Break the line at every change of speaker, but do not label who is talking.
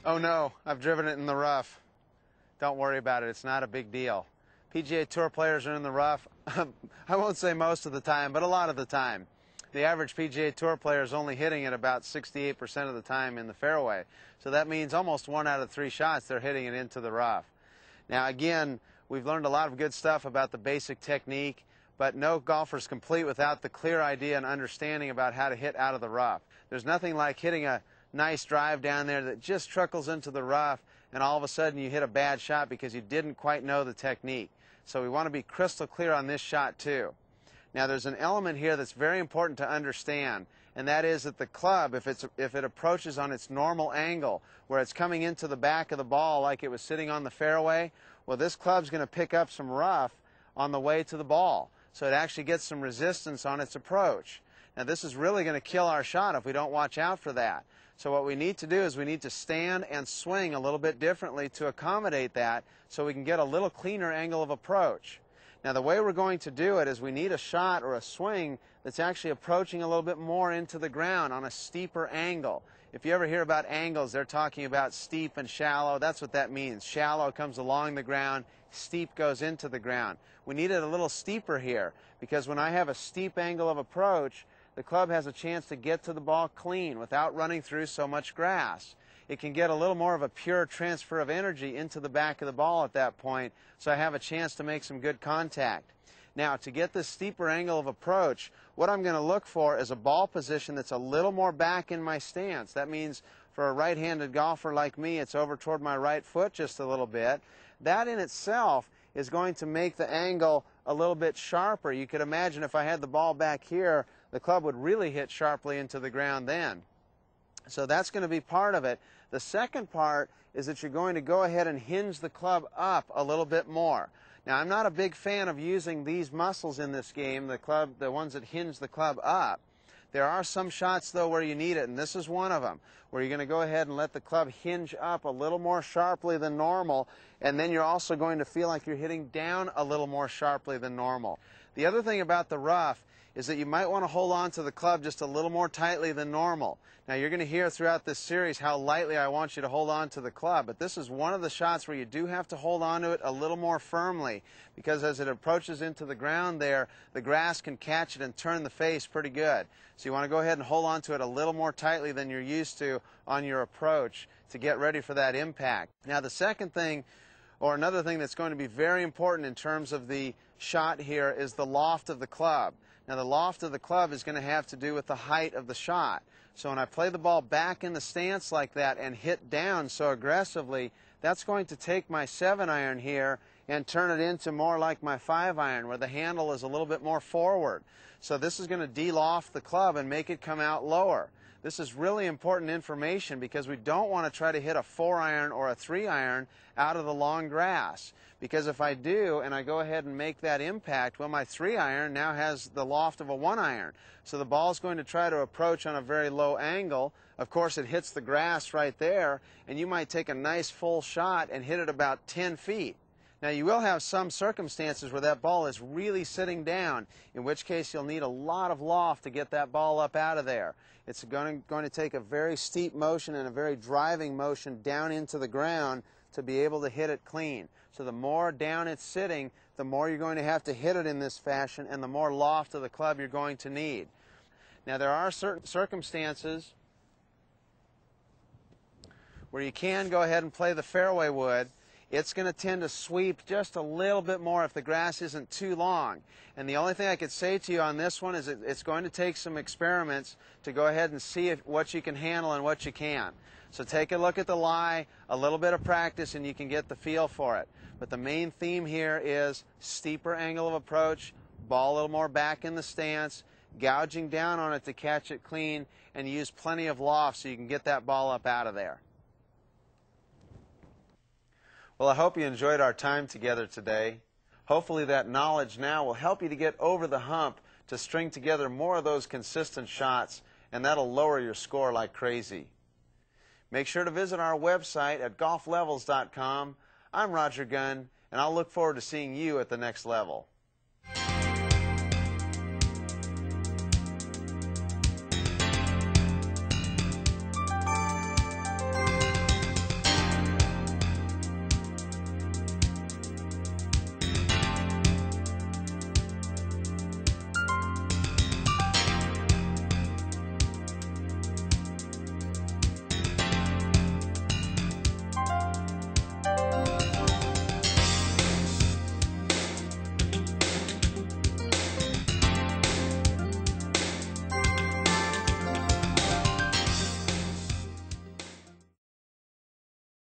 Oh no, I've driven it in the rough. Don't worry about it, it's not a big deal. PGA Tour players are in the rough, I won't say most of the time, but a lot of the time. The average PGA Tour player is only hitting it about 68% of the time in the fairway. So that means almost 1 out of 3 shots they're hitting it into the rough. Now again, we've learned a lot of good stuff about the basic technique, but no golfer is complete without the clear idea and understanding about how to hit out of the rough. There's nothing like hitting a nice drive down there that just trickles into the rough and all of a sudden you hit a bad shot because you didn't quite know the technique. So we want to be crystal clear on this shot too. Now there's an element here that's very important to understand, and that is that the club, if it approaches on its normal angle, where it's coming into the back of the ball like it was sitting on the fairway, well, this club's going to pick up some rough on the way to the ball. So it actually gets some resistance on its approach. Now this is really going to kill our shot if we don't watch out for that. So what we need to do is we need to stand and swing a little bit differently to accommodate that so we can get a little cleaner angle of approach. Now the way we're going to do it is we need a shot or a swing that's actually approaching a little bit more into the ground on a steeper angle. If you ever hear about angles, they're talking about steep and shallow. That's what that means. Shallow comes along the ground, steep goes into the ground. We need it a little steeper here because when I have a steep angle of approach, the club has a chance to get to the ball clean without running through so much grass. It can get a little more of a pure transfer of energy into the back of the ball at that point, so I have a chance to make some good contact. Now, to get this steeper angle of approach, what I'm going to look for is a ball position that's a little more back in my stance. That means for a right-handed golfer like me, it's over toward my right foot just a little bit. That in itself is going to make the angle a little bit sharper. You could imagine if I had the ball back here, the club would really hit sharply into the ground then. So that's going to be part of it. The second part is that you're going to go ahead and hinge the club up a little bit more. Now, I'm not a big fan of using these muscles in this game, the ones that hinge the club up. There are some shots, though, where you need it, and this is one of them, where you're going to go ahead and let the club hinge up a little more sharply than normal, and then you're also going to feel like you're hitting down a little more sharply than normal. The other thing about the rough is that you might want to hold on to the club just a little more tightly than normal. Now you're going to hear throughout this series how lightly I want you to hold on to the club, but this is one of the shots where you do have to hold on to it a little more firmly because as it approaches into the ground there, the grass can catch it and turn the face pretty good. So you want to go ahead and hold on to it a little more tightly than you're used to on your approach to get ready for that impact. Now the second thing, or another thing that's going to be very important in terms of the shot here, is the loft of the club. Now the loft of the club is going to have to do with the height of the shot. So when I play the ball back in the stance like that and hit down so aggressively, that's going to take my 7-iron here and turn it into more like my 5-iron where the handle is a little bit more forward. So this is going to de-loft the club and make it come out lower. This is really important information because we don't want to try to hit a 4-iron or a 3-iron out of the long grass. Because if I do and I go ahead and make that impact, well, my 3-iron now has the loft of a 1-iron. So the ball is going to try to approach on a very low angle. Of course, it hits the grass right there, and you might take a nice full shot and hit it about 10 feet. Now, you will have some circumstances where that ball is really sitting down, in which case you'll need a lot of loft to get that ball up out of there. It's going to take a very steep motion and a very driving motion down into the ground to be able to hit it clean. So the more down it's sitting, the more you're going to have to hit it in this fashion and the more loft of the club you're going to need. Now, there are certain circumstances where you can go ahead and play the fairway wood. It's going to tend to sweep just a little bit more if the grass isn't too long. And the only thing I could say to you on this one is it's going to take some experiments to go ahead and see what you can handle and what you can't. So take a look at the lie, a little bit of practice, and you can get the feel for it. But the main theme here is steeper angle of approach, ball a little more back in the stance, gouging down on it to catch it clean, and use plenty of loft so you can get that ball up out of there. Well, I hope you enjoyed our time together today. Hopefully that knowledge now will help you to get over the hump to string together more of those consistent shots, and that'll lower your score like crazy. Make sure to visit our website at golflevels.com. I'm Roger Gunn, and I'll look forward to seeing you at the next level.